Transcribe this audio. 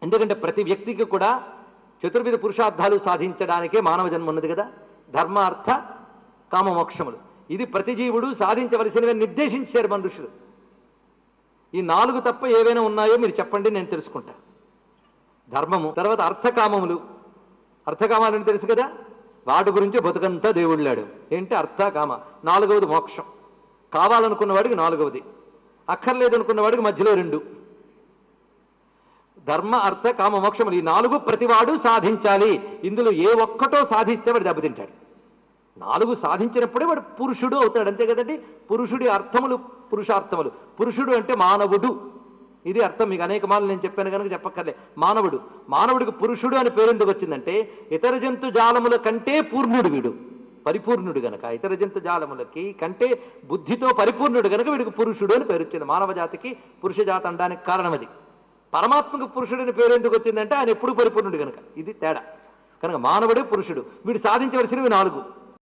ఎందుకంటే ప్రతి వ్యక్తికి కూడా చతుర్విధ పురుషార్థాలు సాధించడానికే మానవ జన్మ ఉన్నది కదా. ధర్మ అర్థ కామ మోక్షములు, ఇది ప్రతి జీవుడు సాధించవలసినవి నిర్దేశించారు మన ఋషులు. ఈ 4 తప్ప ఏవైనా ఉన్నాయో మీరు చెప్పండి, నేను తెలుసుకుంటా. ధర్మము, తర్వాత అర్థకామములు. అర్థకామాలని తెలుసు కదా, వాటి గురించి బతుకంతా దేవుళ్ళాడు. ఏంటి అర్థకామ. 4వది మోక్షం, కావాలనుకున్న వాడికి 4వది, అక్కర్లేదు అనుకున్న వాడికి మధ్యలో 2. ధర్మ అర్థ కామ మోక్షములు, ఈ 4 ప్రతివాడు సాధించాలి. ఇందులో ఏ ఒక్కటో సాధిస్తే వాడు దెబ్బతింటాడు. 4 సాధించినప్పుడే వాడు పురుషుడు అవుతాడు, అంతే కదండి. పురుషుడి అర్థములు పురుషార్థములు. పురుషుడు అంటే మానవుడు, ఇది అర్థం. మీకు అనేక మార్లు నేను చెప్పాను కనుక చెప్పక్కర్లే. మానవుడు, మానవుడికి పురుషుడు అని పేరు ఎందుకు వచ్చిందంటే ఇతర జంతు జాలముల కంటే పూర్ణుడు వీడు, పరిపూర్ణుడు గనక. ఇతర జంతు జాలములకి కంటే బుద్ధితో పరిపూర్ణుడు గనక వీడికి పురుషుడు అని పేరు వచ్చింది. మానవ జాతికి పురుష జాతి అనడానికి కారణం అది. పరమాత్మకు పురుషుడిని పేరు ఎందుకు వచ్చిందంటే ఆయన ఎప్పుడు పరిపూర్ణుడు గనక. ఇది తేడా. కనుక మానవుడే పురుషుడు. వీడు సాధించవలసినవి 4.